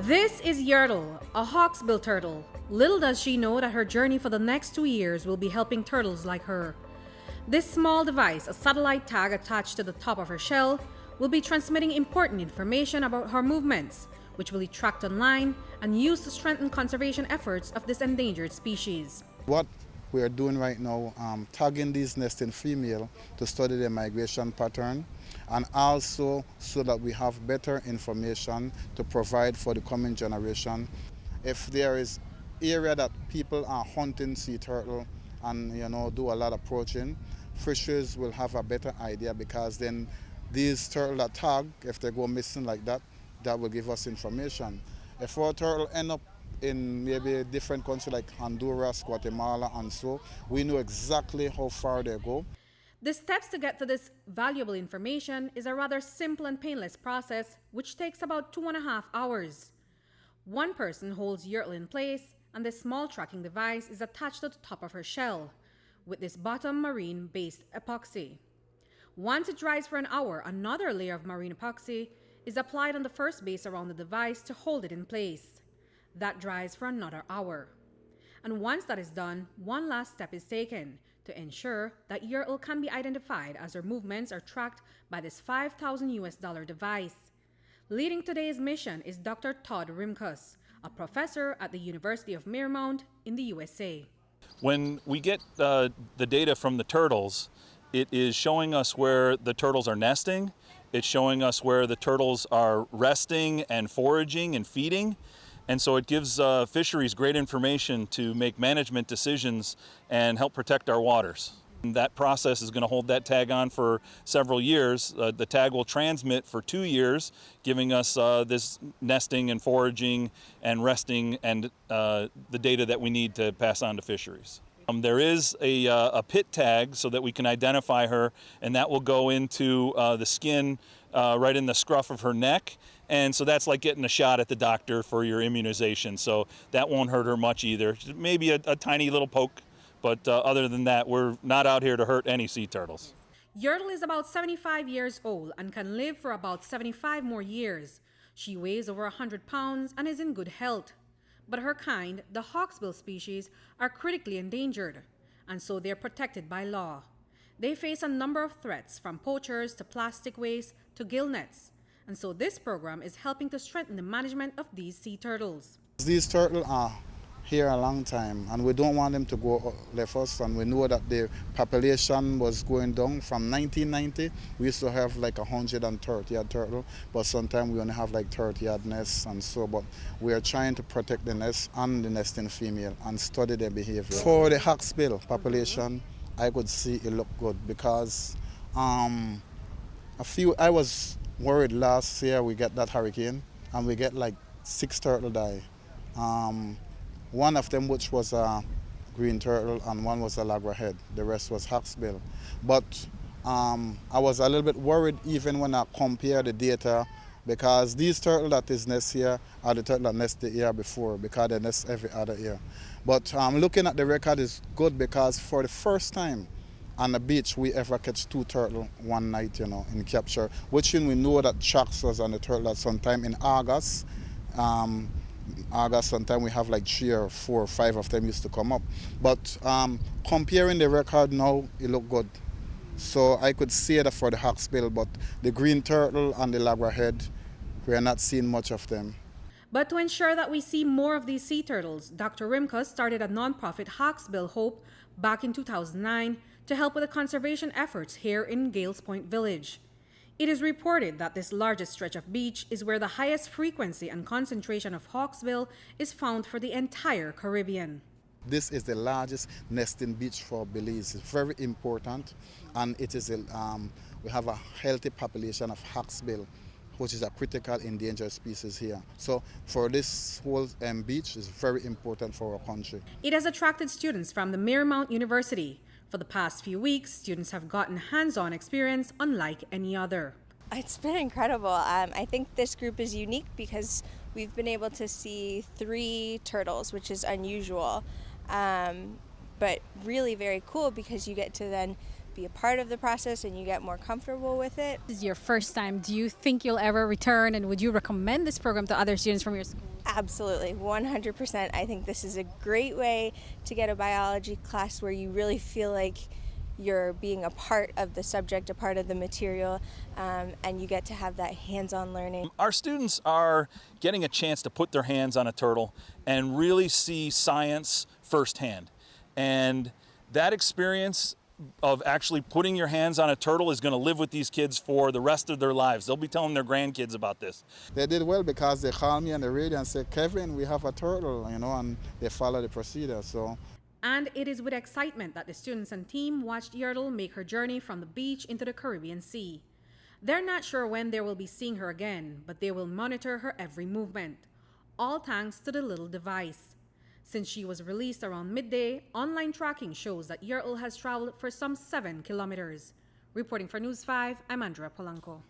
This is Yertle, a Hawksbill turtle. Little does she know that her journey for the next 2 years will be helping turtles like her. This small device, a satellite tag attached to the top of her shell, will be transmitting important information about her movements, which will be tracked online and used to strengthen conservation efforts of this endangered species. What we are doing right now, tagging these nesting female to study their migration pattern, and also so that we have better information to provide for the coming generation. If there is area that people are hunting sea turtle and do a lot of poaching, fishers will have a better idea, because then these turtle that tag, if they go missing like that, that will give us information. If our turtle end up in maybe a different country like Honduras, Guatemala, and so, we know exactly how far they go. The steps to get to this valuable information is a rather simple and painless process, which takes about 2.5 hours. One person holds Yertle in place, and this small tracking device is attached to the top of her shell with this bottom marine-based epoxy. Once it dries for an hour, another layer of marine epoxy is applied on the first base around the device to hold it in place. That dries for another hour. And once that is done, one last step is taken to ensure that Yertle can be identified, as her movements are tracked by this $5,000 device. Leading today's mission is Dr. Todd Rimkus, a professor at the University of Marymount in the USA. When we get the data from the turtles, it is showing us where the turtles are nesting. It's showing us where the turtles are resting and foraging and feeding. And so it gives fisheries great information to make management decisions and help protect our waters. And that process is going to hold that tag on for several years. The tag will transmit for 2 years, giving us this nesting and foraging and resting and the data that we need to pass on to fisheries. There is a pit tag so that we can identify her, and that will go into the skin right in the scruff of her neck. And so that's like getting a shot at the doctor for your immunization. So that won't hurt her much either. Maybe a tiny little poke, but other than that, we're not out here to hurt any sea turtles. Yertle is about 75 years old and can live for about 75 more years. She weighs over 100 pounds and is in good health. But her kind, the Hawksbill species, are critically endangered, and so they're protected by law. They face a number of threats, from poachers to plastic waste to gill nets. And so this program is helping to strengthen the management of these sea turtles. These turtles are here a long time, and we don't want them to go left us, and we know that the population was going down. From 1990, we used to have like 130 odd turtle, but sometimes we only have like 30 odd nests and so, but we are trying to protect the nest and the nesting female and study their behavior. For the Hawksbill population, I could see it look good, because I was worried last year we get that hurricane and we get like 6 turtle die. One of them, which was a green turtle, and one was a loggerhead. The rest was Hawksbill. But I was a little bit worried even when I compare the data, because these turtles that is nest here are the turtle that nest the year before, because they nest every other year. But looking at the record is good, because for the first time on the beach we ever catch 2 turtle one night, in capture, which we know that sharks was on the turtle at sometime in August. Sometimes we have like 3 or 4 or 5 of them used to come up. But comparing the record now, it look good. So I could say that for the Hawksbill, but the green turtle and the loggerhead, we are not seeing much of them. But to ensure that we see more of these sea turtles, Dr. Rimkus started a nonprofit, Hawksbill Hope, back in 2009 to help with the conservation efforts here in Gales Point Village. It is reported that this largest stretch of beach is where the highest frequency and concentration of Hawksbill is found for the entire Caribbean. This is the largest nesting beach for Belize. It's very important, and it is we have a healthy population of Hawksbill, which is a critical endangered species here. So for this whole beach is very important for our country. It has attracted students from the Marymount University. For the past few weeks, students have gotten hands-on experience unlike any other. It's been incredible. I think this group is unique because we've been able to see 3 turtles, which is unusual, but really very cool, because you get to then be a part of the process and you get more comfortable with it. This is your first time. Do you think you'll ever return, and would you recommend this program to other students from your school? Absolutely, 100%. I think this is a great way to get a biology class where you really feel like you're being a part of the subject, a part of the material, and you get to have that hands-on learning. Our students are getting a chance to put their hands on a turtle and really see science firsthand. And that experience of actually putting your hands on a turtle is going to live with these kids for the rest of their lives. They'll be telling their grandkids about this. They did well because they called me on the radio and said, Kevin, we have a turtle, and they follow the procedure. So. And it is with excitement that the students and team watched Yertle make her journey from the beach into the Caribbean Sea. They're not sure when they will be seeing her again, but they will monitor her every movement, all thanks to the little device. Since she was released around midday, online tracking shows that Yertle has traveled for some 7 kilometers. Reporting for News 5, I'm Andrea Polanco.